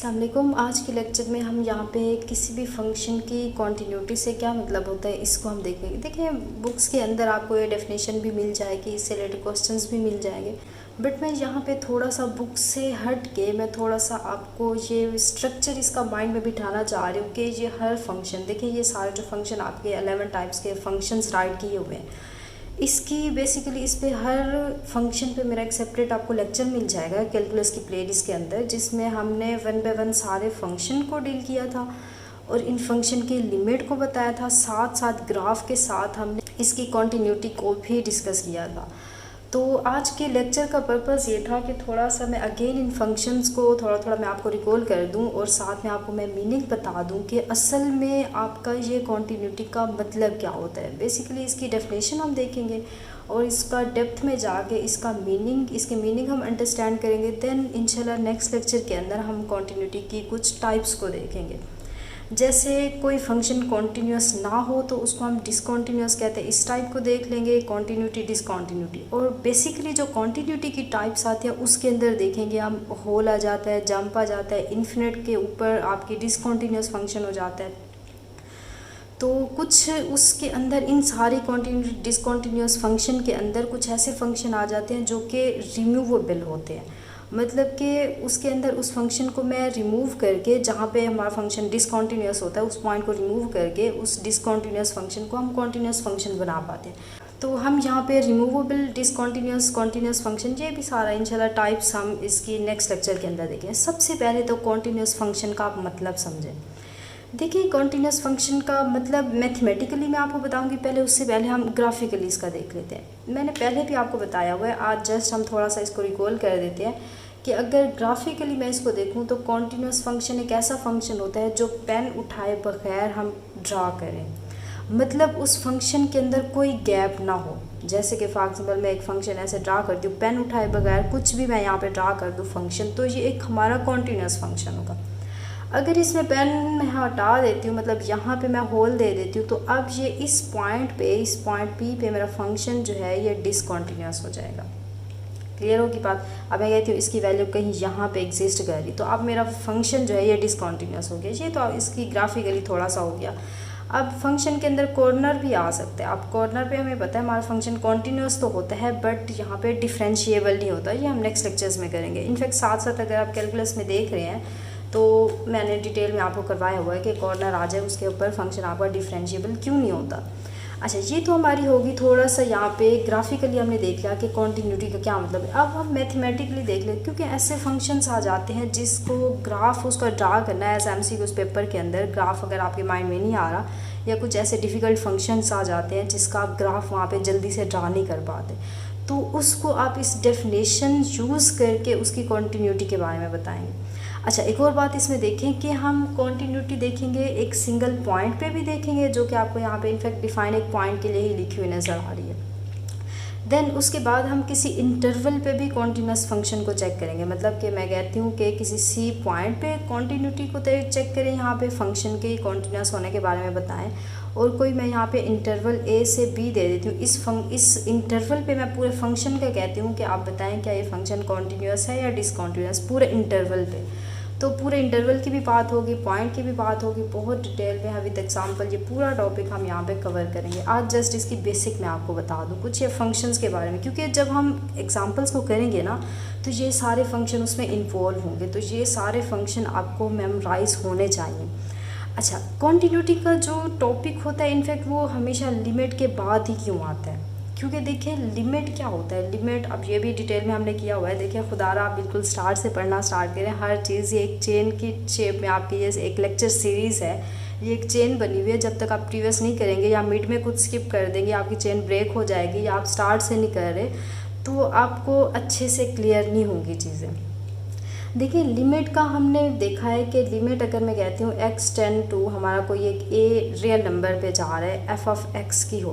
अस्सलाम वालेकुम। आज के लेक्चर में हम यहाँ पे किसी भी फंक्शन की कॉन्टीन्यूटी से क्या मतलब होता है इसको हम देखेंगे। देखिए, बुक्स के अंदर आपको ये डेफिनेशन भी मिल जाएगी, इससे रिलेटेड क्वेश्चंस भी मिल जाएंगे, बट मैं यहाँ पे थोड़ा सा बुक से हट के मैं थोड़ा सा आपको ये स्ट्रक्चर इसका माइंड में बिठाना चाह रही हूँ कि ये हर फंक्शन, देखिए ये सारे जो फंक्शन आपके 11 टाइप्स के फंक्शंस राइट किए हुए हैं, इसकी बेसिकली इस पे हर फंक्शन पे मेरा एक सेपरेट आपको लेक्चर मिल जाएगा कैलकुलस की प्लेलिस्ट के अंदर, जिसमें हमने 1 बाय 1 सारे फंक्शन को डील किया था और इन फंक्शन की लिमिट को बताया था, साथ साथ ग्राफ के साथ हमने इसकी कॉन्टीन्यूटी को भी डिस्कस किया था। तो आज के लेक्चर का पर्पस ये था कि थोड़ा सा मैं अगेन इन फंक्शंस को थोड़ा मैं आपको रिकॉल कर दूं और साथ में आपको मैं मीनिंग बता दूं कि असल में आपका ये कॉन्टीन्यूटी का मतलब क्या होता है। बेसिकली इसकी डेफिनेशन हम देखेंगे और इसका डेप्थ में जाके इसके मीनिंग हम अंडरस्टैंड करेंगे। देन इंशाल्लाह नेक्स्ट लेक्चर के अंदर हम कॉन्टीन्यूटी की कुछ टाइप्स को देखेंगे। जैसे कोई फंक्शन कॉन्टीन्यूस ना हो तो उसको हम डिसकॉन्टीन्यूस कहते हैं, इस टाइप को देख लेंगे, कॉन्टीन्यूटी डिसकॉन्टीन्यूटी। और बेसिकली जो कॉन्टीन्यूटी की टाइप्स आती है उसके अंदर देखेंगे हम होल आ जाता है, जंप आ जाता है, इन्फिनिट के ऊपर आपकी डिसकॉन्टीन्यूस फंक्शन हो जाता है। तो कुछ उसके अंदर इन सारी डिसकॉन्टीन्यूस फंक्शन के अंदर कुछ ऐसे फंक्शन आ जाते हैं जो कि रिमूवेबल होते हैं, मतलब कि उसके अंदर उस फंक्शन को मैं रिमूव करके, जहाँ पे हमारा फंक्शन डिसकॉन्टीन्यूस होता है उस पॉइंट को रिमूव करके उस डिसकॉन्टीन्यूस फंक्शन को हम कॉन्टीन्यूस फंक्शन बना पाते हैं। तो हम यहाँ पे रिमूवेबल, डिसकॉन्टीन्यूस, कॉन्टीन्यूस फंक्शन, ये भी सारा इंशाल्लाह टाइप्स हम इसकी नेक्स्ट लेक्चर के अंदर देखें। सबसे पहले तो कॉन्टीन्यूस फंक्शन का आप मतलब समझें। देखिए, कॉन्टीन्यूस फंक्शन का मतलब मैथमेटिकली मैं आपको बताऊंगी, पहले उससे पहले हम ग्राफिकली इसका देख लेते हैं। मैंने पहले भी आपको बताया हुआ है, आज जस्ट हम थोड़ा सा इसको रिकॉल कर देते हैं कि अगर ग्राफिकली मैं इसको देखूं तो कॉन्टीन्यूस फंक्शन एक ऐसा फंक्शन होता है जो पेन उठाए बगैर हम ड्रा करें, मतलब उस फंक्शन के अंदर कोई गैप ना हो। जैसे कि फॉर एग्जाम्पल मैं एक फंक्शन ऐसे ड्रा करती हूँ, पेन उठाए बगैर कुछ भी मैं यहाँ पे ड्रा कर दूँ फंक्शन, तो ये एक हमारा कॉन्टीन्यूस फंक्शन होगा। अगर इसमें पेन मैं हटा देती हूँ, मतलब यहाँ पे मैं होल दे देती हूँ, तो अब ये इस पॉइंट पी पे मेरा फंक्शन जो है ये डिसकॉन्टीन्यूस हो जाएगा। क्लियर होगी बात। अब मैं कहती हूँ इसकी वैल्यू कहीं यहाँ पे एग्जिस्ट कर रही, तो अब मेरा फंक्शन जो है ये डिसकॉन्टीन्यूस हो गया। ये तो इसकी ग्राफिकली थोड़ा सा हो गया। अब फंक्शन के अंदर कॉर्नर भी आ सकता है। अब कॉर्नर पे हमें पता है हमारा फंक्शन कॉन्टीन्यूस तो होता है, बट यहाँ पे डिफरेंशिएबल नहीं होता। ये हम नेक्स्ट लेक्चर्स में करेंगे। इनफैक्ट साथ साथ अगर आप कैलकुलस में देख रहे हैं तो मैंने डिटेल में आपको करवाया हुआ है कि कॉर्नर आ जाए उसके ऊपर फंक्शन आपका डिफरेंशिएबल क्यों नहीं होता। अच्छा, ये तो हमारी होगी थोड़ा सा यहाँ पे ग्राफिकली हमने देख लिया कि कॉन्टीन्यूटी का क्या मतलब है। अब हम मैथमेटिकली देख लें, क्योंकि ऐसे फंक्शंस आ जाते हैं जिसको ग्राफ उसका ड्रा करना है एज एमसीक्यू उस पेपर के अंदर। ग्राफ अगर आपके माइंड में नहीं आ रहा, या कुछ ऐसे डिफ़िकल्ट फंक्शंस आ जाते हैं जिसका आप ग्राफ वहाँ पे जल्दी से ड्रा नहीं कर पाते, तो उसको आप इस डेफिनेशन यूज़ करके उसकी कॉन्टीन्यूटी के बारे में बताएंगे। अच्छा, एक और बात इसमें देखें कि हम कॉन्टीन्यूटी देखेंगे एक सिंगल पॉइंट पे भी देखेंगे, जो कि आपको यहाँ पे इनफैक्ट डिफाइन एक पॉइंट के लिए ही लिखी हुई नज़र आ रही है। देन उसके बाद हम किसी इंटरवल पे भी कॉन्टीन्यूस फंक्शन को चेक करेंगे, मतलब कि मैं कहती हूँ कि किसी सी पॉइंट पे कॉन्टीन्यूटी को चेक करें, यहाँ पे फंक्शन के कॉन्टीन्यूस होने के बारे में बताएं। और कोई मैं यहाँ पे इंटरवल ए से बी दे देती हूँ, इस इंटरवल पे मैं पूरे फंक्शन का कहती हूँ कि आप बताएं क्या ये फंक्शन कॉन्टीन्यूस है या डिसकॉन्टीन्यूस, पूरे इंटरवल पे। तो पूरे इंटरवल की भी बात होगी, पॉइंट की भी बात होगी, बहुत डिटेल में विद एग्जांपल ये पूरा टॉपिक हम यहाँ पे कवर करेंगे। आज जस्ट इसकी बेसिक मैं आपको बता दूँ कुछ ये फंक्शंस के बारे में, क्योंकि जब हम एग्जांपल्स को करेंगे ना तो ये सारे फंक्शन उसमें इन्वॉल्व होंगे, तो ये सारे फंक्शन आपको मेमोराइज होने चाहिए। अच्छा, कॉन्टीन्यूटी का जो टॉपिक होता है इनफैक्ट वो हमेशा लिमिट के बाद ही क्यों आता है, क्योंकि देखिए लिमिट क्या होता है। लिमिट अब ये भी डिटेल में हमने किया हुआ है। देखिए खुदारा आप बिल्कुल स्टार्ट से पढ़ना स्टार्ट करें, हर चीज़ ये एक चेन की शेप में आपकी ये एक लेक्चर सीरीज़ है, ये एक चेन बनी हुई है। जब तक आप प्रीवियस नहीं करेंगे या मिड में कुछ स्किप कर देंगे आपकी चेन ब्रेक हो जाएगी, या आप स्टार्ट से नहीं कर रहे तो आपको अच्छे से क्लियर नहीं होंगी चीज़ें। देखिए लिमिट का हमने देखा है कि लिमिट अगर मैं कहती हूँ x टेंड टू हमारा कोई एक a रियल नंबर पे जा रहा है f ऑफ x की हो,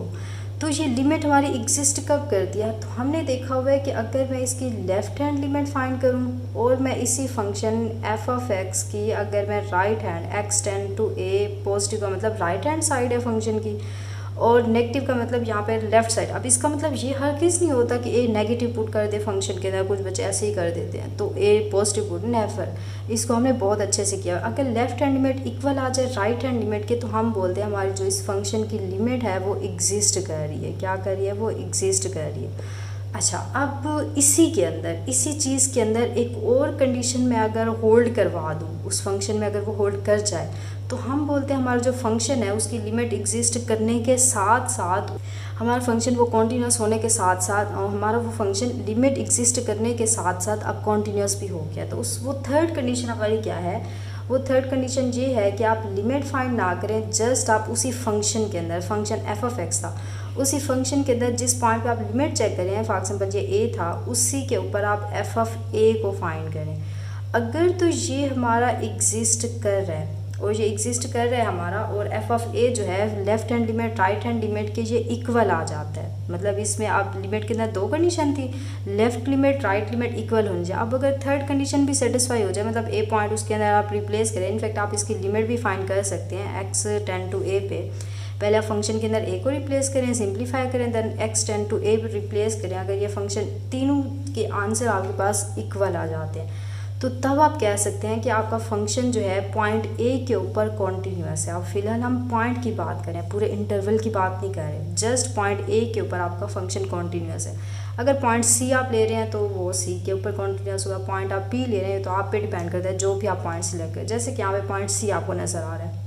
तो ये लिमिट हमारी एग्जिस्ट कब करती है। तो हमने देखा हुआ है कि अगर मैं इसकी लेफ़्ट हैंड लिमिट फाइंड करूँ और मैं इसी फंक्शन f ऑफ x की अगर मैं right hand x tend to a positive का मतलब राइट हैंड साइड है फंक्शन की, और नेगेटिव का मतलब यहाँ पे लेफ्ट साइड। अब इसका मतलब ये हर किस नहीं होता कि ए नेगेटिव पुट कर दे फंक्शन के अंदर, कुछ बच्चे ऐसे ही कर देते हैं, तो ए पॉजिटिव पुट नेवर। इसको हमने बहुत अच्छे से किया। अगर लेफ्ट हैंड लिमिट इक्वल आ जाए राइट हैंड लिमिट के, तो हम बोलते हैं हमारी जो इस फंक्शन की लिमिट है वो एग्जिस्ट कर रही है। क्या कर रही है? वो एग्जिस्ट कर रही है। अच्छा, अब इसी के अंदर, इसी चीज़ के अंदर एक और कंडीशन में अगर होल्ड करवा दूँ, उस फंक्शन में अगर वो होल्ड कर जाए, तो हम बोलते हैं हमारा जो फंक्शन है उसकी लिमिट एग्जिस्ट करने के साथ साथ, हमारा फंक्शन वो कॉन्टीन्यूस होने के साथ साथ, और हमारा वो फंक्शन लिमिट एग्जिस्ट करने के साथ साथ अब कॉन्टीन्यूस भी हो गया। तो उस वो थर्ड कंडीशन हमारी क्या है? वो थर्ड कंडीशन ये है कि आप लिमिट फाइंड ना करें, जस्ट आप उसी फंक्शन के अंदर, फंक्शन एफ ऑफ एक्स था, उसी फंक्शन के अंदर जिस पॉइंट पे आप लिमिट चेक करें, फॉर एग्जाम्पल ये ए था, उसी के ऊपर आप एफ ऑफ ए को फाइंड करें। अगर तो ये हमारा एग्जिस्ट कर रहा है, और ये एग्जिस्ट कर रहा है हमारा, और एफ ऑफ ए जो है left hand limit right hand limit के ये इक्वल आ जाता है, मतलब इसमें आप लिमिट के अंदर दो कंडीशन थी, left limit right limit equal होनी चाहिए। अब अगर थर्ड कंडीशन भी सेटिस्फाई हो जाए, मतलब ए पॉइंट उसके अंदर आप रिप्लेस करें, इनफैक्ट आप इसकी लिमिट भी फाइंड कर सकते हैं एक्स टेंड टू ए पे। पहले आप फंक्शन के अंदर ए को रिप्लेस करें, सिंप्लीफाई करें, then x tend to a replace करें। अगर ये फंक्शन तीनों के आंसर आपके पास इक्वल आ जाते हैं, तो तब आप कह सकते हैं कि आपका फंक्शन जो है पॉइंट ए के ऊपर कॉन्टीन्यूअस है। अब फिलहाल हम पॉइंट की बात करें, पूरे इंटरवल की बात नहीं कर रहे, जस्ट पॉइंट ए के ऊपर आपका फंक्शन कॉन्टीन्यूअस है। अगर पॉइंट सी आप ले रहे हैं तो वो सी के ऊपर कॉन्टीन्यूअस होगा, पॉइंट आप पी ले रहे हैं तो आप पे डिपेंड करता है जो भी आप पॉइंट सिलेक्ट करें। जैसे कि यहाँ पे पॉइंट सी आपको नज़र आ रहा है,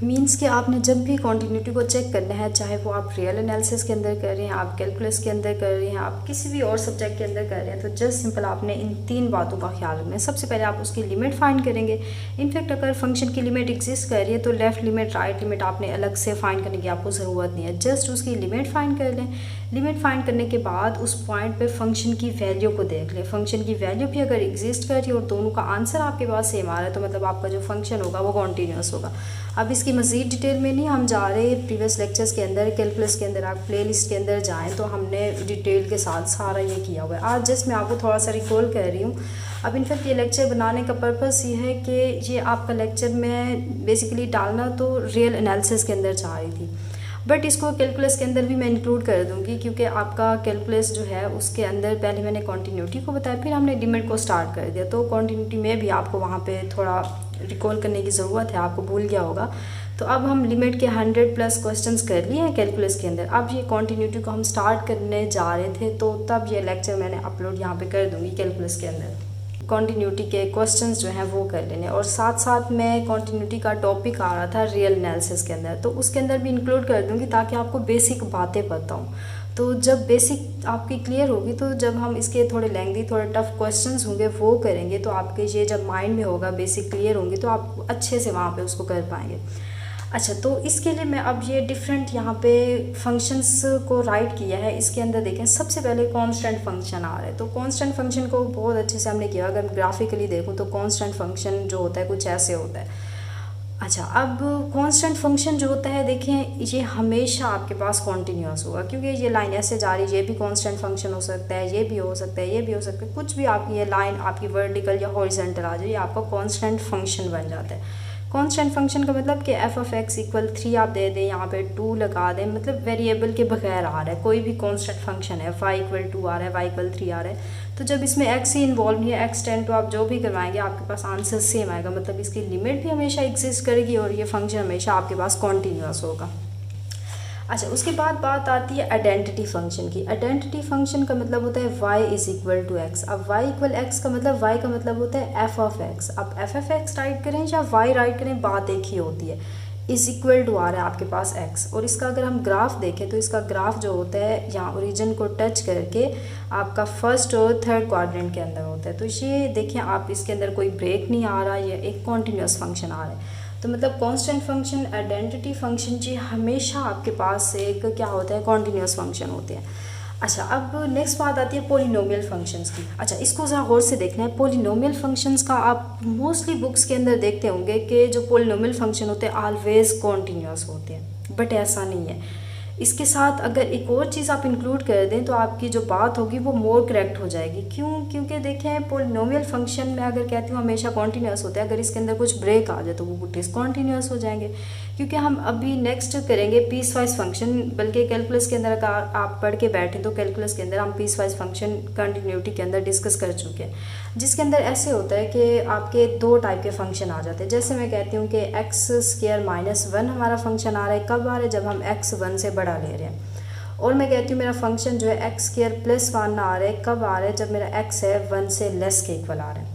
मीन्स कि आपने जब भी कॉन्टीन्यूटी को चेक करना है, चाहे वो आप रियल एनालिसिस के अंदर कर रहे हैं, आप कैलकुलस के अंदर कर रहे हैं, आप किसी भी और सब्जेक्ट के अंदर कर रहे हैं, तो जस्ट सिंपल आपने इन तीन बातों का ख्याल रखना है। सबसे पहले आप उसकी लिमिट फाइंड करेंगे। इनफैक्ट अगर फंक्शन की लिमिट एग्जिस्ट कर रही है तो लेफ्ट लिमिट राइट लिमिट आपने अलग से फाइंड करने की आपको ज़रूरत नहीं है, जस्ट उसकी लिमिट फाइंड कर लें। लिमिट फाइंड करने के बाद उस पॉइंट पे फंक्शन की वैल्यू को देख लें। फंक्शन की वैल्यू भी अगर एग्जिस्ट कर रही है और दोनों का आंसर आपके पास सेम आ रहा है, तो मतलब आपका जो फंक्शन होगा वो कॉन्टीन्यूअस होगा। अब इसकी मज़ीद डिटेल में नहीं हम जा रहे, प्रीवियस लेक्चर्स के अंदर, कैलकुलस के अंदर, आप प्लेलिस्ट के अंदर जाएं तो हमने डिटेल के साथ सारा ये किया हुआ है। आज जस्ट मैं आपको थोड़ा सा रिकॉल कर रही हूँ। अब इनफैक्ट ये लेक्चर बनाने का पर्पस ये है कि ये आपका लेक्चर मैं बेसिकली डालना तो रियल एनालिसिस के अंदर चाह रही थी, बट इसको कैलकुलस के अंदर भी मैं इंक्लूड कर दूंगी, क्योंकि आपका कैलकुलस जो है उसके अंदर पहले मैंने कॉन्टीन्यूटी को बताया, फिर हमने लिमिट को स्टार्ट कर दिया, तो कॉन्टीन्यूटी में भी आपको वहाँ पे थोड़ा रिकॉल करने की ज़रूरत है, आपको भूल गया होगा। तो अब हम लिमिट के 100+ क्वेश्चंस कर लिए हैं कैलकुलस के अंदर। अब ये कॉन्टीन्यूटी को हम स्टार्ट करने जा रहे थे, तो तब ये लेक्चर मैंने अपलोड यहाँ पे कर दूँगी कैलकुलस के अंदर। कॉन्टीन्यूटी के क्वेश्चंस जो हैं वो कर लेने, और साथ साथ में कॉन्टीन्यूटी का टॉपिक आ रहा था रियल एनालिसिस के अंदर, तो उसके अंदर भी इंक्लूड कर दूंगी ताकि आपको बेसिक बातें पता हों। तो जब बेसिक आपकी क्लियर होगी, तो जब हम इसके थोड़े लेंथी थोड़े टफ क्वेश्चंस होंगे वो करेंगे, तो आपके ये जब माइंड में होगा, बेसिक क्लियर होंगी, तो आप अच्छे से वहाँ पे उसको कर पाएंगे। अच्छा, तो इसके लिए मैं अब ये डिफरेंट यहाँ पे फंक्शंस को राइट किया है। इसके अंदर देखें, सबसे पहले कांस्टेंट फंक्शन आ रहा है, तो कांस्टेंट फंक्शन को बहुत अच्छे से हमने किया। अगर ग्राफिकली देखूँ तो कांस्टेंट फंक्शन जो होता है कुछ ऐसे होता है। अच्छा, अब कांस्टेंट फंक्शन जो होता है, देखें ये हमेशा आपके पास कॉन्टीन्यूअस होगा, क्योंकि ये लाइन ऐसे जा रही है, ये भी कांस्टेंट फंक्शन हो सकता है, ये भी हो सकता है, ये भी हो सकता है, कुछ भी आपकी ये लाइन आपकी वर्टिकल या हॉरिजॉन्टल आ जाए, ये आपका कांस्टेंट फंक्शन बन जाता है। कांस्टेंट फंक्शन का मतलब कि एफ ऑफ एक्स इक्वल 3 आप दे दें, यहाँ पे 2 लगा दें, मतलब वेरिएबल के बगैर आ रहा है, कोई भी कांस्टेंट फंक्शन है, y इक्वल 2 आ रहा है, y इक्वल 3 आ रहा है, तो जब इसमें x ही इन्वॉल्व नहीं है, x टेंड टू आप जो भी करवाएंगे आपके पास आंसर सेम आएगा, मतलब इसकी लिमिट भी हमेशा एग्जिस्ट करेगी और ये फंक्शन हमेशा आपके पास कॉन्टीन्यूअस होगा। अच्छा, उसके बाद बात आती है आइडेंटिटी फंक्शन की। आइडेंटिटी फंक्शन का मतलब होता है y is equal to x. अब y इक्वल एक्स का मतलब, y का मतलब होता है f ऑफ एक्स। अब f ऑफ एक्स राइट करें या y राइट करें, बात एक ही होती है। इज़ इक्वल टू आ रहा है आपके पास x, और इसका अगर हम ग्राफ देखें तो इसका ग्राफ जो होता है यहाँ ओरिजिन को टच करके आपका फर्स्ट और थर्ड क्वाड्रेंट के अंदर होता है। तो ये देखें आप, इसके अंदर कोई ब्रेक नहीं आ रहा, ये एक कॉन्टीन्यूअस फंक्शन आ रहा है। तो मतलब कांस्टेंट फंक्शन, आइडेंटिटी फंक्शन जी हमेशा आपके पास एक क्या होता है, कॉन्टीन्यूअस फंक्शन होते हैं। अच्छा, अब नेक्स्ट बात आती है पोलिनोमियल फंक्शंस की। अच्छा, इसको ज़रा गौर से देखना है। पोलिनोमियल फंक्शंस का आप मोस्टली बुक्स के अंदर देखते होंगे कि जो पोलिनोमियल फंक्शन होते हैं ऑलवेज कॉन्टीन्यूअस होते हैं, बट ऐसा नहीं है। इसके साथ अगर एक और चीज़ आप इंक्लूड कर दें तो आपकी जो बात होगी वो मोर करेक्ट हो जाएगी। क्यों? क्योंकि देखें पोलिनोमियल फंक्शन में अगर कहती हूँ हमेशा कॉन्टीन्यूस होता है, अगर इसके अंदर कुछ ब्रेक आ जाए तो वो डिसकॉन्टीन्यूस हो जाएंगे। क्योंकि हम अभी नेक्स्ट करेंगे पीस वाइज फंक्शन, बल्कि कैलकुलस के अंदर अगर आप पढ़ के बैठे तो कैलकुलस के अंदर हम पीस वाइज फंक्शन कंटिन्यूटी के अंदर डिस्कस कर चुके हैं, जिसके अंदर ऐसे होता है कि आपके दो टाइप के फंक्शन आ जाते हैं। जैसे मैं कहती हूँ कि एक्स स्क्वायर माइनस 1 हमारा फंक्शन आ रहा है, कब आ रहा है? जब हम एक्स 1 से बड़ा ले रहे हैं। और मैं कहती हूँ मेरा फंक्शन जो है एक्स स्क्वायर प्लस 1 आ रहा है, कब आ रहा है? जब मेरा एक्स है 1 से लेस के इक्वल आ रहा है।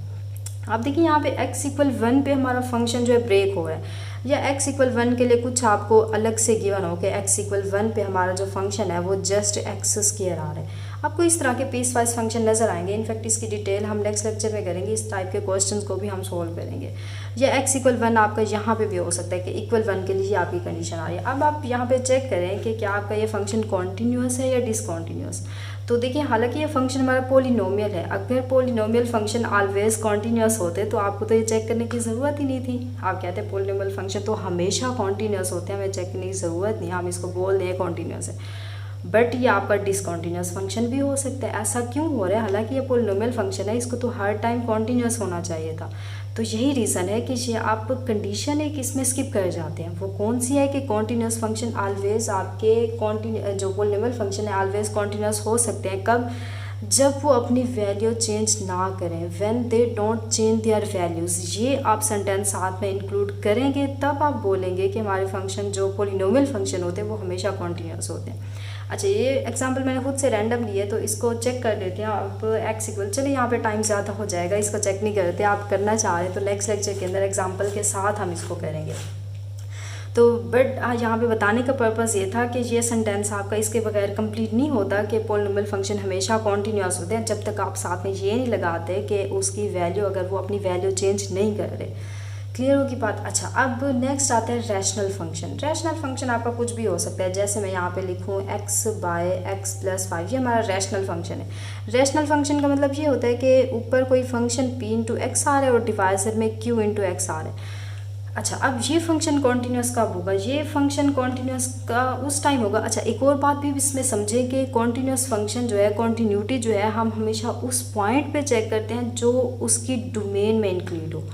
आप देखिए यहाँ पे x इक्वल 1 पे हमारा फंक्शन जो है ब्रेक हो रहा है, या x इक्वल 1 के लिए कुछ आपको अलग से गिवन हो कि x इक्वल 1 पे हमारा जो फंक्शन है वो जस्ट एक्स स्क्वायर आ रहा है। आपको इस तरह के पीस वाइज फंक्शन नज़र आएंगे। इनफैक्ट इसकी डिटेल हम नेक्स्ट लेक्चर में करेंगे, इस टाइप के क्वेश्चंस को भी हम सोल्व करेंगे। या x इक्वल 1 आपका यहाँ पे भी हो सकता है कि इक्वल 1 के लिए आपकी कंडीशन आ रही है। अब आप यहाँ पे चेक करें कि क्या आपका ये फंक्शन कॉन्टीन्यूस है या डिसकॉन्टीन्यूस। तो देखिए हालांकि ये फंक्शन हमारा पोलिनोमियल है, अगर पोलिनोमियल फंक्शन ऑलवेज कॉन्टीन्यूस होते तो आपको तो ये चेक करने की ज़रूरत ही नहीं थी। आप कहते हैं पोलिनोमियल फंक्शन तो हमेशा कॉन्टीन्यूस होते हैं, हमें चेक करने की ज़रूरत नहीं, हम इसको बोल दें कॉन्टीन्यूस है। बट ये आपका डिसकॉन्टीन्यूस फंक्शन भी हो सकता है। ऐसा क्यों हो रहा है? हालांकि ये पोलिनोमियल फंक्शन है, इसको तो हर टाइम कॉन्टीन्यूस होना चाहिए था। तो यही रीज़न है कि ये आप कंडीशन एक इसमें स्किप कर जाते हैं। वो कौन सी है कि कॉन्टीन्यूस फंक्शन ऑलवेज आपके जो पोलिनोमियल फंक्शन है ऑलवेज कॉन्टीन्यूस हो सकते हैं। कब? जब वो अपनी वैल्यू चेंज ना करें, when they don't change their values. ये आप सेंटेंस साथ में इंक्लूड करेंगे तब आप बोलेंगे कि हमारे फंक्शन जो पोलिनोमियल फंक्शन होते हैं वो हमेशा कॉन्टीन्यूस होते हैं। अच्छा, ये एग्जांपल मैंने खुद से रैंडम लिए तो इसको चेक कर लेते हैं। अब एक्स इक्वल, चलिए यहाँ पे टाइम ज़्यादा हो जाएगा, इसको चेक नहीं करते। आप करना चाह रहे हैं तो नेक्स्ट लेक्चर के अंदर एग्जांपल के साथ हम इसको करेंगे। तो बट यहाँ पे बताने का पर्पस ये था कि ये सेंटेंस आपका इसके बगैर कंप्लीट नहीं होता कि पोलिनोमियल फंक्शन हमेशा कॉन्टीन्यूस होते हैं, जब तक आप साथ में ये नहीं लगाते कि उसकी वैल्यू, अगर वो अपनी वैल्यू चेंज नहीं कर रहे। क्लियर होगी बात? अच्छा, अब नेक्स्ट आता है रैशनल फंक्शन। रैशनल फंक्शन आपका कुछ भी हो सकता है, जैसे मैं यहाँ पे लिखूँ x बाय x प्लस 5, ये हमारा रैशनल फंक्शन है। रैशनल फंक्शन का मतलब ये होता है कि ऊपर कोई फंक्शन p इंटू एक्स आ रहा है और डिवाइजर में q इंटू एक्स आ रहा है। अच्छा, अब ये फंक्शन कॉन्टीन्यूस कब होगा? ये फंक्शन कॉन्टीन्यूस का उस टाइम होगा। अच्छा, एक और बात भी इसमें समझें कि कॉन्टीन्यूस फंक्शन जो है, कॉन्टीन्यूटी जो है, हम हमेशा उस पॉइंट पे चेक करते हैं जो उसकी डोमेन में इंक्लूड हो।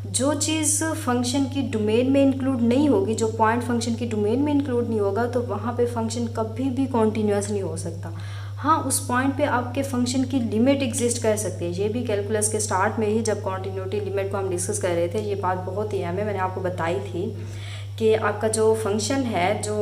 जो चीज़ फंक्शन की डोमेन में इंक्लूड नहीं होगी, जो पॉइंट फंक्शन की डोमेन में इंक्लूड नहीं होगा, तो वहाँ पे फंक्शन कभी भी कॉन्टीन्यूस नहीं हो सकता। हाँ, उस पॉइंट पे आपके फंक्शन की लिमिट एग्जिस्ट कर सकती है। ये भी कैलकुलस के स्टार्ट में ही जब कॉन्टीन्यूटी लिमिट को हम डिस्कस कर रहे थे, ये बात बहुत ही अहम है, मैंने आपको बताई थी कि आपका जो फंक्शन है, जो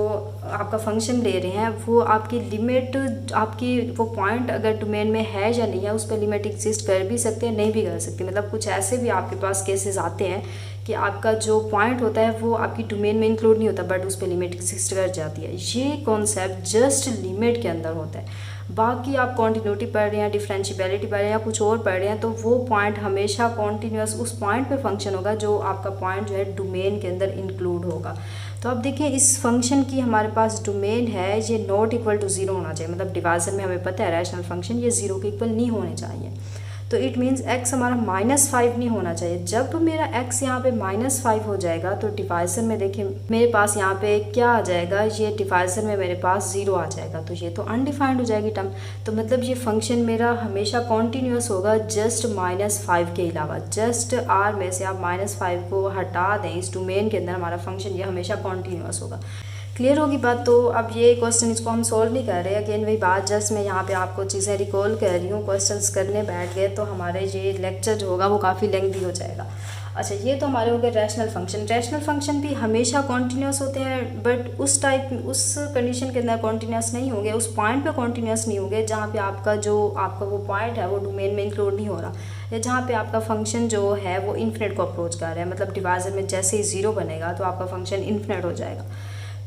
आपका फंक्शन ले रहे हैं, वो आपकी लिमिट, आपकी वो पॉइंट अगर डोमेन में है या नहीं है, उस पर लिमिट एग्जिस्ट कर भी सकते हैं, नहीं भी कर सकती। मतलब कुछ ऐसे भी आपके पास केसेस आते हैं कि आपका जो पॉइंट होता है वो आपकी डोमेन में इंक्लूड नहीं होता, बट उस पर लिमिट एग्जिस्ट कर जाती है। ये कॉन्सेप्ट जस्ट लिमिट के अंदर होता है। बाकी आप कॉन्टीन्यूटी पढ़ रहे हैं, डिफरेंशियबिलिटी पढ़ रहे हैं या कुछ और पढ़ रहे हैं, तो वो पॉइंट हमेशा कॉन्टीन्यूस उस पॉइंट पे फंक्शन होगा जो आपका पॉइंट जो है डोमेन के अंदर इंक्लूड होगा। तो अब देखिए इस फंक्शन की हमारे पास डोमेन है, ये नॉट इक्वल टू 0 होना चाहिए। मतलब डिवाइजर में हमें पता है रैशनल फंक्शन ये 0 के इक्वल नहीं होने चाहिए। तो इट मीन्स x हमारा -5 नहीं होना चाहिए। जब मेरा x यहाँ पे -5 हो जाएगा तो डिवाइजर में देखिए मेरे पास यहाँ पे क्या आ जाएगा, ये डिवाइजर में मेरे पास 0 आ जाएगा, तो ये तो अनडिफाइंड हो जाएगी टर्म। तो मतलब ये फंक्शन मेरा हमेशा कॉन्टीन्यूस होगा जस्ट -5 के अलावा। जस्ट r में से आप -5 को हटा दें इस डोमेन के अंदर, हमारा फंक्शन ये हमेशा कॉन्टीन्यूस होगा। क्लियर होगी बात? तो अब ये क्वेश्चन इसको हम सोल्व नहीं कर रहे, अगेन वही बात, जस्ट मैं यहाँ पे आपको चीज़ें रिकॉल कर रही हूँ। क्वेश्चंस करने बैठ गए तो हमारे ये लेक्चर जो होगा वो काफ़ी लेंथी हो जाएगा। अच्छा, ये तो हमारे हो गए रैशनल फंक्शन। रैशनल फंक्शन भी हमेशा कॉन्टीन्यूस होते हैं, बट उस कंडीशन के अंदर कॉन्टीन्यूस नहीं होंगे, उस पॉइंट पे कॉन्टीन्यूस नहीं होंगे जहाँ पे आपका वो पॉइंट है वो डोमेन में इंक्लूड नहीं हो रहा, या जहाँ पे आपका फंक्शन जो है वो इन्फिनिट को अप्रोच कर रहा है। मतलब डिवाइजर में जैसे ही 0 बनेगा तो आपका फंक्शन इन्फिनिट हो जाएगा।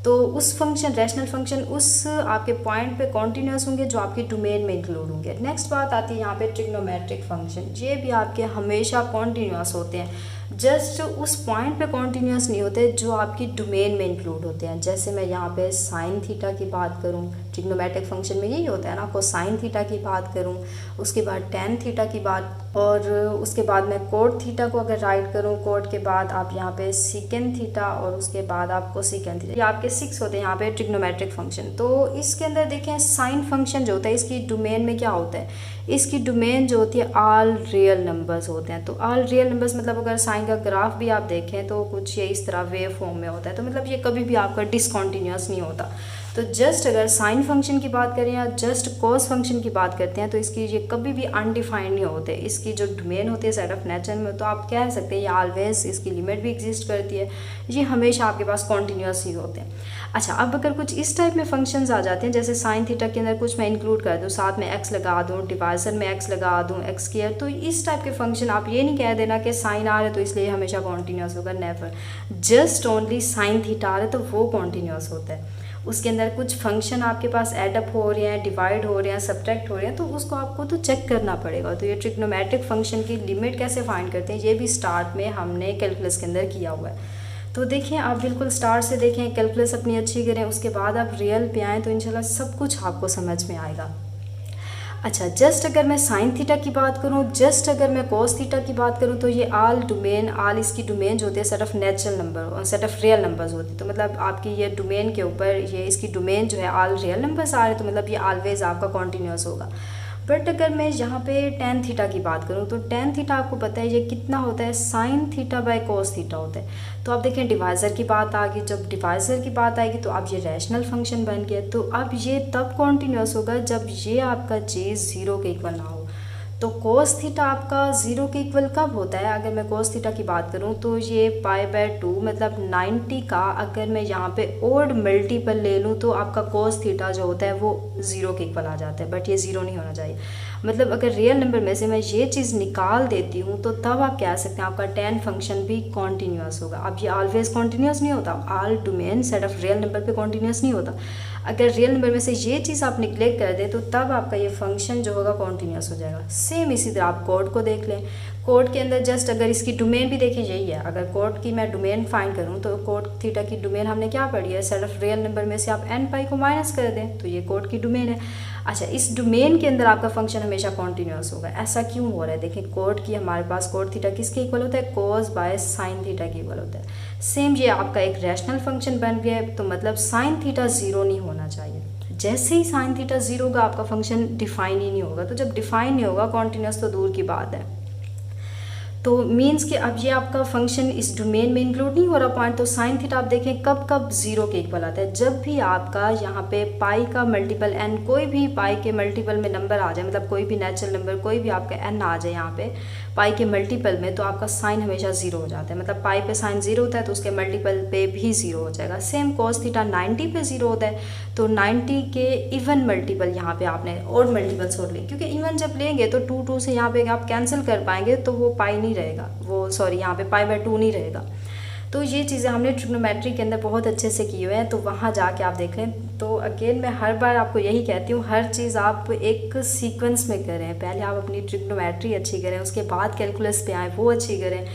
तो उस फंक्शन रैशनल फंक्शन उस आपके पॉइंट पे कॉन्टीन्यूस होंगे जो आपकी डोमेन में इंक्लूड होंगे। नेक्स्ट बात आती है यहाँ पे ट्रिग्नोमेट्रिक फंक्शन। ये भी आपके हमेशा कॉन्टीन्यूस होते हैं। जस्ट उस पॉइंट पे कॉन्टीन्यूस नहीं होते जो आपकी डोमेन में इंक्लूड होते हैं। जैसे मैं यहाँ पे साइन थीटा की बात करूँ, ट्रिग्नोमेट्रिक फंक्शन में यही होता है ना, कोसाइन थीटा की बात करूँ, उसके बाद टेन थीटा की बात, और उसके बाद मैं कोट थीटा को अगर राइट करूँ, कोट के बाद आप यहाँ पे सीकेंड थीटा, और उसके बाद आपको सीकेंड थीटा, ये आपके 6 होते हैं यहाँ पे ट्रिग्नोमेट्रिक फंक्शन। तो इसके अंदर देखें साइन फंक्शन जो होता है इसकी डोमेन में क्या होता है, इसकी डोमेन जो होती है ऑल रियल नंबर्स होते हैं। तो ऑल रियल नंबर्स मतलब अगर साइन का ग्राफ भी आप देखें तो कुछ ये इस तरह वेव फॉर्म में होता है, तो मतलब ये कभी भी आपका डिसकॉन्टीन्यूअस नहीं होता। तो जस्ट अगर साइन फंक्शन की बात करें या जस्ट कॉस फंक्शन की बात करते हैं तो इसकी ये कभी भी अनडिफाइंड नहीं होते। इसकी जो डोमेन होती है सेट ऑफ नेचर में, तो आप कह सकते हैं ये ऑलवेज, इसकी लिमिट भी एग्जिस्ट करती है, ये हमेशा आपके पास कॉन्टीन्यूअस ही होते हैं। अच्छा, अब अगर कुछ इस टाइप में फंक्शंस आ जाते हैं, जैसे साइन थीटा के अंदर कुछ मैं इंक्लूड कर दूँ, साथ में एक्स लगा दूँ, डिवाइजर में एक्स लगा दूँ, एक्स स्क्वायर, तो इस टाइप के फंक्शन आप ये नहीं कह देना कि साइन आ रहा है तो इसलिए हमेशा कॉन्टीन्यूअस होगा, never. Just only sine theta आ रहा है तो वो कॉन्टीन्यूअस होता है। उसके अंदर कुछ फंक्शन आपके पास एडअप हो रहे हैं, डिवाइड हो रहे हैं, सब्ट्रैक्ट हो रहे हैं, तो उसको आपको तो चेक करना पड़ेगा। तो ये ट्रिग्नोमेट्रिक फंक्शन की लिमिट कैसे फाइंड करते हैं, ये भी स्टार्ट में हमने कैलकुलस के अंदर किया हुआ है। तो देखिए आप बिल्कुल स्टार्ट से देखें, कैलकुलस अपनी अच्छी करें, उसके बाद आप रियल पे आएँ तो इंशाल्लाह सब कुछ आपको समझ में आएगा। अच्छा, जस्ट अगर मैं साइन थीटा की बात करूँ, जस्ट अगर मैं कोस थीटा की बात करूँ, तो ये ऑल डोमेन, ऑल इसकी डोमेन जो होती है set of natural number, set of real numbers होती है। तो मतलब आपकी ये डोमेन के ऊपर ये इसकी डोमेन जो है ऑल रियल नंबर्स आ रहे हैं, तो मतलब ये ऑलवेज आपका कॉन्टीन्यूअस होगा। बट अगर मैं यहाँ पे टेन थीटा की बात करूँ तो टेन थीटा आपको पता है ये कितना होता है, sine theta by cos theta होता है। तो आप देखें डिवाइज़र की बात आ गई, जब डिवाइज़र की बात आएगी तो अब ये रैशनल फंक्शन बन गया। तो अब ये तब कॉन्टीन्यूअस होगा जब ये आपका चीज़ 0 के इक्वल ना हो। तो कोस थीटा आपका 0 के इक्वल कब होता है, अगर मैं कोस थीटा की बात करूं तो ये π/2 मतलब 90 का अगर मैं यहाँ पे ओड मल्टीपल ले लूँ तो आपका कोस थीटा जो होता है वो 0 के इक्वल आ जाता है। बट ये 0 नहीं होना चाहिए, मतलब अगर रियल नंबर में से मैं ये चीज़ निकाल देती हूँ तो तब आप कह सकते हैं आपका टेन फंक्शन भी कॉन्टीन्यूअस होगा। अब ये ऑलवेज कॉन्टीन्यूअस नहीं होता, all domain set of real number पे कॉन्टीन्यूअस नहीं होता। अगर रियल नंबर में से ये चीज़ आप निगलेक्ट कर दें तो तब आपका ये फंक्शन जो होगा कॉन्टीन्यूअस हो जाएगा। सेम इसी तरह आप कोड को देख लें, कोड के अंदर जस्ट अगर इसकी डोमेन भी देखें यही है। अगर कोड की मैं डोमेन फाइंड करूँ तो कोड थीटा की डोमेन हमने क्या पढ़ी है, सेट ऑफ रियल नंबर में से आप n पाई को माइनस कर दें तो ये कोड की डोमेन है। अच्छा, इस डोमेन के अंदर आपका फंक्शन हमेशा कॉन्टीन्यूअस होगा। ऐसा क्यों हो रहा है, देखिए कोड की हमारे पास कोड थीटा किसके इक्वल होता है, कोस बाय साइन थीटा के इक्वल होता है। सेम ये आपका एक रैशनल फंक्शन बन गया है, तो मतलब साइन थीटा 0 नहीं होना चाहिए। जैसे ही साइन थीटा 0 होगा आपका फंक्शन डिफाइन ही नहीं होगा। तो जब डिफाइन नहीं होगा कॉन्टीन्यूअस तो दूर की बात है। तो मीन्स कि अब ये आपका फंक्शन इस डोमेन में इंक्लूड नहीं हो रहा पॉइंट। तो साइन थीटा आप देखें कब कब 0 के इक्वल आता है, जब भी आपका यहाँ पे पाई का मल्टीपल n, कोई भी पाई के मल्टीपल में नंबर आ जाए, मतलब कोई भी नेचुरल नंबर कोई भी आपका n आ जाए यहाँ पे पाई के मल्टीपल में, तो आपका साइन हमेशा 0 हो जाता है। मतलब पाई पे साइन 0 होता है तो उसके मल्टीपल पे भी 0 हो जाएगा। सेम कोस थीटा 90 पे 0 होता है, तो 90 के इवन मल्टीपल यहाँ पे आपने और मल्टीपल छोड़ ली, क्योंकि इवन जब लेंगे तो 2 से यहाँ पे आप कैंसिल कर पाएंगे तो वो पाई नहीं रहेगा, वो सॉरी यहाँ पे π/2 नहीं रहेगा। तो ये चीज़ें हमने ट्रिग्नोमेट्री के अंदर बहुत अच्छे से की हुए हैं, तो वहाँ जाके आप देख लें। तो अगेन मैं हर बार आपको यही कहती हूँ, हर चीज़ आप एक सीक्वेंस में करें। पहले आप अपनी ट्रिग्नोमेट्री अच्छी करें, उसके बाद कैलकुलस पे आएँ, वो अच्छी करें,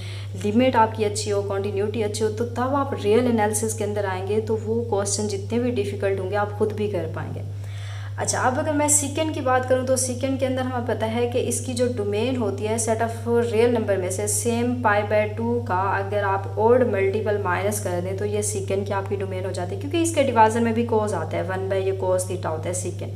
लिमिट आपकी अच्छी हो, कॉन्टीन्यूटी अच्छी हो, तो तब आप रियल एनालिसिस के अंदर आएंगे तो वो क्वेश्चन जितने भी डिफ़िकल्ट होंगे आप खुद भी कर पाएंगे। अच्छा, अब अगर मैं सीकेंड की बात करूं तो सीकेंड के अंदर हमें पता है कि इसकी जो डोमेन होती है सेट ऑफ रियल नंबर में से सेम π/2 का अगर आप ओड मल्टीपल माइनस कर दें तो ये सीकेंड की आपकी डोमेन हो जाती है, क्योंकि इसके डिवाइजर में भी कोस आता है, 1 ये कोस थीटा होता है सीकेंड,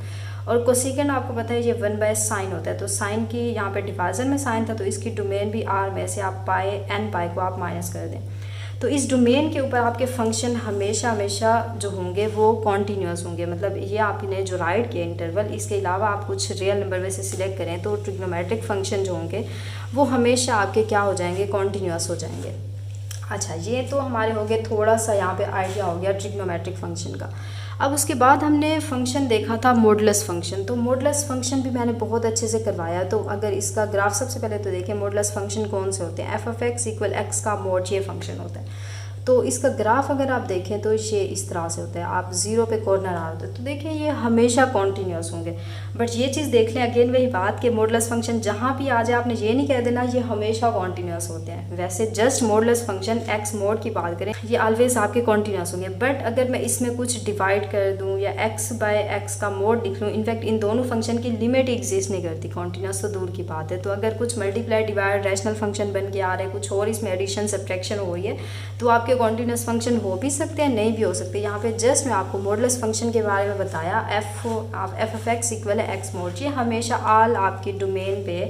और कोसेकेंड आपको पता है ये 1 साइन होता है। तो साइन की यहाँ पे डिवाइजर में साइन था तो इसकी डोमेन भी r में से आप n पाई को आप माइनस कर दें, तो इस डोमेन के ऊपर आपके फंक्शन हमेशा जो होंगे वो कॉन्टीन्यूअस होंगे। मतलब ये आपने जो राइट किया इंटरवल, इसके अलावा आप कुछ रियल नंबर में से सिलेक्ट करें तो ट्रिग्नोमेट्रिक फंक्शन जो होंगे वो हमेशा आपके क्या हो जाएंगे, कॉन्टीन्यूअस हो जाएंगे। अच्छा, ये तो हमारे हो गए थोड़ा सा यहाँ पे आइडिया हो गया ट्रिग्नोमेट्रिक फंक्शन का। अब उसके बाद हमने फंक्शन देखा था मॉडुलस फंक्शन। तो मॉडुलस फंक्शन भी मैंने बहुत अच्छे से करवाया। तो अगर इसका ग्राफ सबसे पहले तो देखें मॉडुलस फंक्शन कौन से होते हैं, f(x) = x का मॉड ये फंक्शन होता है। तो इसका ग्राफ अगर आप देखें तो ये इस तरह से होता है, आप 0 पे कॉर्नर आ रहे हो तो देखिए ये हमेशा कॉन्टीन्यूस होंगे। बट ये चीज़ देख लें अगेन वही बात कि मॉडुलस फंक्शन जहाँ भी आ जाए आपने ये नहीं कह देना ये हमेशा कॉन्टीन्यूस होते हैं। वैसे just modulus function x mode की बात करें ये ऑलवेज आपके कॉन्टीन्यूस होंगे। बट अगर मैं इसमें कुछ डिवाइड कर दूँ या एक्स बाय एक्स का मोड लिख लूँ, इनफैक्ट इन दोनों फंक्शन की लिमिट एग्जिस्ट नहीं करती, कॉन्टीन्यूस तो दूर की बात है। तो अगर कुछ मल्टीप्लाई डिवाइड रैशनल फंक्शन बन के आ रहे हैं, कुछ और इसमें एडिशन सब्ट्रैक्शन हो रही है, तो आपके कॉन्टीन्यूस फंक्शन हो भी सकते हैं, नहीं भी हो सकते। यहाँ पे जस्ट मैं आपको मॉडुलस फंक्शन के बारे में बताया, एफ ऑफ एक्स इक्वल है एक्स मोड, ये हमेशा ऑल आपके डोमेन पे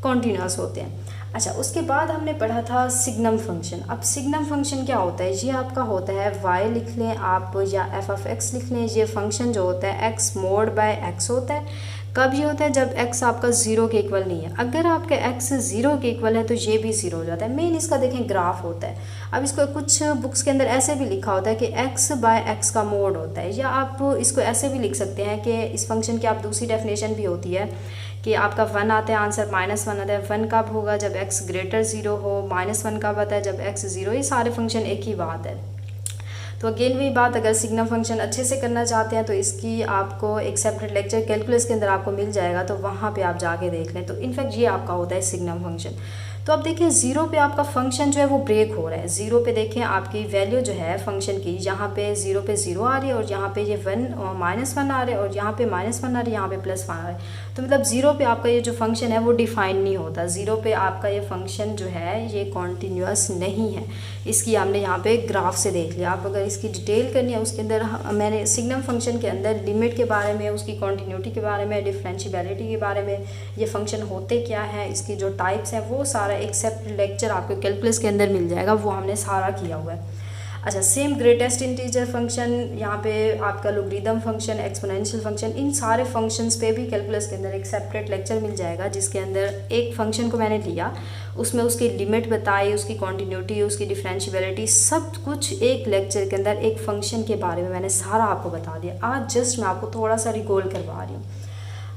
कॉन्टीन्यूस होते हैं। अच्छा, उसके बाद हमने पढ़ा था सिग्नम फंक्शन। अब सिग्नम फंक्शन क्या होता है, ये आपका होता है y लिख लें आप या एफ ऑफ एक्स लिख लें, ये फंक्शन जो होता है एक्स मोड बाय एक्स होता है। कब ये होता है, जब x आपका 0 के इक्वल नहीं है। अगर आपका x 0 के इक्वल है तो ये भी 0 हो जाता है। मेन इसका देखें ग्राफ होता है। अब इसको कुछ बुक्स के अंदर ऐसे भी लिखा होता है कि x बाय एक्स का मोड होता है, या आप इसको ऐसे भी लिख सकते हैं कि इस फंक्शन की आप दूसरी डेफिनेशन भी होती है कि आपका 1 आता है आंसर, -1 आता है। 1 कब होगा, जब x ग्रेटर 0 हो। -1 कब आता है, जब x 0। ये सारे फंक्शन एक ही बात है। तो अगेन वही बात, अगर सिग्नम फंक्शन अच्छे से करना चाहते हैं तो इसकी आपको एक सेपरेट लेक्चर कैलकुलस के अंदर आपको मिल जाएगा, तो वहाँ पे आप जाके देख लें। तो इनफैक्ट ये आपका होता है सिग्नम फंक्शन। तो अब देखिए 0 पे आपका फंक्शन जो है वो ब्रेक हो रहा है। 0 पे देखें आपकी वैल्यू जो है फंक्शन की, यहाँ पे 0 पे 0 आ रही है और यहाँ पे ये -1 आ रहा है और यहाँ पे -1 आ रही है, यहाँ पे +1 आ रहा है। तो मतलब 0 पे आपका ये जो फंक्शन है वो डिफाइन नहीं होता। 0 पे आपका ये फंक्शन जो है ये कॉन्टीन्यूस नहीं है। इसकी हमने यहाँ पे ग्राफ से देख लिया। आप अगर इसकी डिटेल करनी है उसके अंदर मैंने सिग्नम फंक्शन के अंदर लिमिट के बारे में, उसकी कॉन्टीन्यूटी के बारे में, डिफरेंशियबिलिटी के बारे में, ये फंक्शन होते क्या है, इसकी जो टाइप्स हैं, वो सारा एक सेपरेट लेक्चर आपको कैलकुलस के अंदर मिल जाएगा, वो हमने सारा किया हुआ है। अच्छा, सेम ग्रेटेस्ट इंटीजर फंक्शन, यहाँ पे आपका लोगरिथम फंक्शन, एक्सपोनेंशियल फंक्शन, इन सारे फंक्शंस पे भी कैलकुलस के अंदर एक सेपरेट लेक्चर मिल जाएगा, जिसके अंदर एक फंक्शन को मैंने लिया, उसमें उसकी लिमिट बताई, उसकी कॉन्टीन्यूटी, उसकी डिफरेंशियबिलिटी, सब कुछ एक लेक्चर के अंदर एक फंक्शन के बारे में मैंने सारा आपको बता दिया। आज जस्ट मैं आपको थोड़ा सा रिकॉल करवा रही हूँ।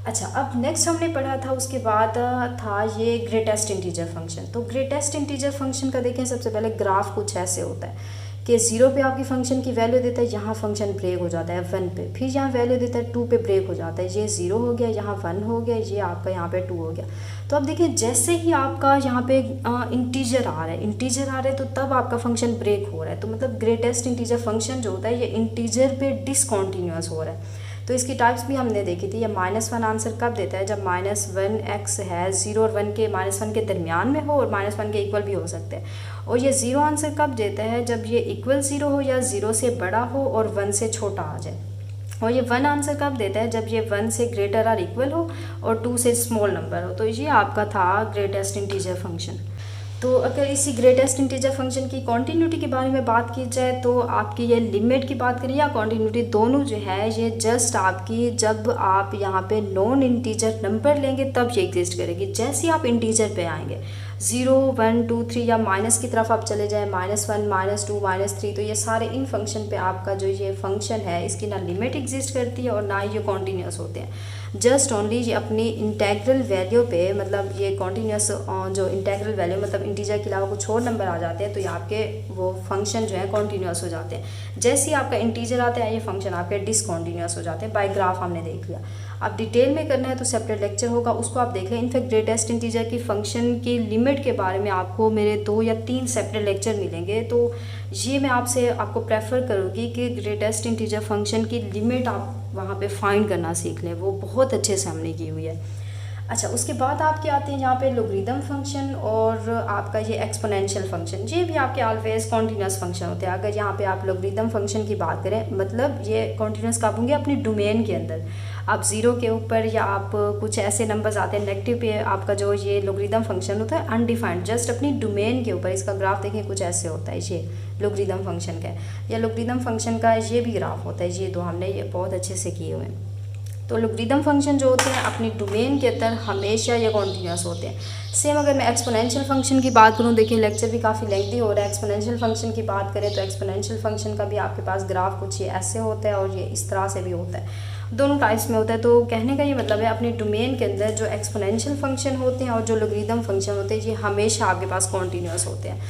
अच्छा, अब नेक्स्ट हमने पढ़ा था, उसके बाद था ये ग्रेटेस्ट इंटीजर फंक्शन। तो ग्रेटेस्ट इंटीजर फंक्शन का देखें सबसे पहले ग्राफ कुछ ऐसे होता है कि 0 पे आपकी फंक्शन की वैल्यू देता है, यहाँ फंक्शन ब्रेक हो जाता है 1 पे, फिर यहाँ वैल्यू देता है 2 पे ब्रेक हो जाता है, ये 0 हो गया, यहाँ 1 हो गया, ये आपका यहाँ पे 2 हो गया। तो अब देखिए जैसे ही आपका यहाँ पे इंटीजर आ रहा है, इंटीजर आ रहा है तो तब आपका फंक्शन ब्रेक हो रहा है। तो मतलब ग्रेटेस्ट इंटीजर फंक्शन जो होता है ये इंटीजर पे डिसकॉन्टीन्यूअस हो रहा है। तो इसकी टाइप्स भी हमने देखी थी। ये -1 आंसर कब देता है, जब -1x है 0 और 1 के -1 के दरमियान में हो और -1 के इक्वल भी हो सकते हैं। और ये 0 आंसर कब देता है, जब ये इक्वल 0 हो या 0 से बड़ा हो और 1 से छोटा आ जाए। और ये 1 आंसर कब देता है, जब ये 1 से ग्रेटर और इक्वल हो और 2 से स्मॉल नंबर हो। तो ये आपका था ग्रेटेस्ट इंटीजर फंक्शन। तो अगर इसी ग्रेटेस्ट इंटीजर फंक्शन की कॉन्टीन्यूटी के बारे में बात की जाए तो आपकी ये लिमिट की बात करें या कॉन्टीन्यूटी, दोनों जो है ये जस्ट आपकी जब आप यहाँ पे नॉन इंटीजर नंबर लेंगे तब ये एग्जिस्ट करेगी। जैसे आप इंटीजर पे आएंगे 0, 1, 2, 3 या माइनस की तरफ आप चले जाएं, -1, -2, -3, तो ये सारे इन फंक्शन पे आपका जो ये फंक्शन है इसकी ना लिमिट एग्जिस्ट करती है और ना ये कॉन्टीन्यूस होते हैं। जस्ट ओनली ये अपनी इंटेग्रल वैल्यू पे, मतलब ये कॉन्टीन्यूस जो इंटेग्रल वैल्यू मतलब इंटीजर के अलावा कुछ और नंबर आ जाते हैं तो ये आपके वो फंक्शन जो है कॉन्टीन्यूस हो जाते हैं। जैसे ही आपका इंटीजर आता है ये फंक्शन आपके डिसकॉन्टीन्यूस हो जाते हैं। बाय ग्राफ हमने देख लिया। अब डिटेल में करना है तो सेपरेट लेक्चर होगा, उसको आप देख लें। इनफैक्ट ग्रेटेस्ट इंटीजर की फंक्शन की लिमिट के बारे में आपको मेरे 2 या 3 सेपरेट लेक्चर मिलेंगे। तो ये मैं आपको प्रेफर करूँगी कि ग्रेटेस्ट इंटीजर फंक्शन की लिमिट आप वहाँ पे फाइंड करना सीख लें, वो बहुत अच्छे से हमने की हुई है। अच्छा, उसके बाद आपके आते हैं यहाँ पे लोगरिथम फंक्शन और आपका ये एक्सपोनेंशियल फंक्शन। ये भी आपके ऑलवेज कॉन्टीन्यूस फंक्शन होते हैं। अगर यहाँ पे आप लोगरिथम फंक्शन की बात करें, मतलब ये कॉन्टीन्यूस कब होंगे, अपनी डोमेन के अंदर। आप 0 के ऊपर या आप कुछ ऐसे नंबर्स आते हैं नेगेटिव पे, आपका जो ये लोगरिथम फंक्शन होता है अनडिफाइंड, जस्ट अपनी डोमेन के ऊपर। इसका ग्राफ देखें कुछ ऐसे होता है, ये लोगरिथम फंक्शन का या लोगरिथम फंक्शन का ये भी ग्राफ होता है। ये तो हमने ये बहुत अच्छे से किए हुए हैं। तो लोगरिथम फंक्शन जो होते हैं अपनी डोमेन के अंदर हमेशा ये कॉन्टीन्यूस होते हैं। सेम अगर मैं एक्सपोनेंशियल फंक्शन की बात करूँ, देखिए लेक्चर भी काफ़ी लेंथी हो रहा है। एक्सपोनेंशियल फंक्शन की बात करें तो एक्सपोनेंशियल फंक्शन का भी आपके पास ग्राफ कुछ ये ऐसे होता है और ये इस तरह से भी होता है, दोनों टाइप्स में होता है। तो कहने का ये मतलब है अपनी डोमेन के अंदर जो एक्सपोनेंशियल फंक्शन होते हैं और जो लोगरिथम फंक्शन होते हैं ये हमेशा आपके पास कॉन्टीन्यूस होते हैं।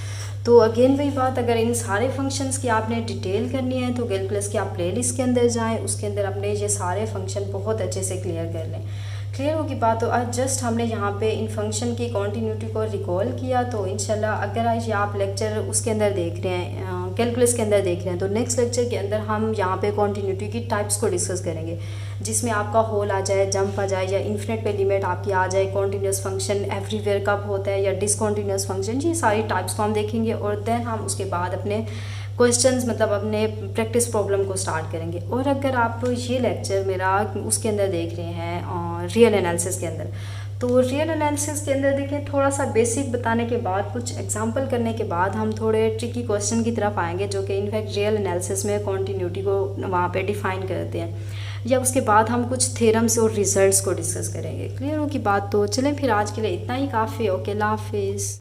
तो अगेन वही बात, अगर इन सारे फंक्शंस की आपने डिटेल करनी है तो कैलकुलस की आप प्लेलिस्ट के अंदर जाएं, उसके अंदर अपने ये सारे फंक्शन बहुत अच्छे से क्लियर कर लें। क्लियर होगी बात। तो आज जस्ट हमने यहाँ पे इन फंक्शन की कॉन्टीन्यूटी को रिकॉल किया। तो इंशाल्लाह अगर आज आप लेक्चर उसके अंदर देख रहे हैं, कैलकुलस के अंदर देख रहे हैं, तो नेक्स्ट लेक्चर के अंदर हम यहाँ पे कॉन्टीन्यूटी की टाइप्स को डिस्कस करेंगे, जिसमें आपका होल आ जाए, जंप आ जाए, या इन्फिनिट पे लिमिट आपकी आ जाए, कॉन्टीन्यूस फंक्शन एवरीवेयर कब होता है, या डिसकॉन्टीन्यूस फंक्शन, ये सारी टाइप्स को हम देखेंगे। और देन हम उसके बाद अपने क्वेश्चंस मतलब अपने प्रैक्टिस प्रॉब्लम को स्टार्ट करेंगे। और अगर आप ये लेक्चर मेरा उसके अंदर देख रहे हैं और रियल एनालिसिस के अंदर, तो रियल एनालिसिस के अंदर देखें थोड़ा सा बेसिक बताने के बाद, कुछ एग्जांपल करने के बाद हम थोड़े ट्रिकी क्वेश्चन की तरफ आएंगे, जो कि इनफैक्ट रियल एनालिसिस में कॉन्टीन्यूटी को वहाँ पे डिफाइन करते हैं, या उसके बाद हम कुछ थ्योरम्स और रिजल्ट्स को डिस्कस करेंगे। क्लियर हो की बात। तो चलें फिर आज के लिए इतना ही काफ़ी। ओके, अल्लाह हाफिज़।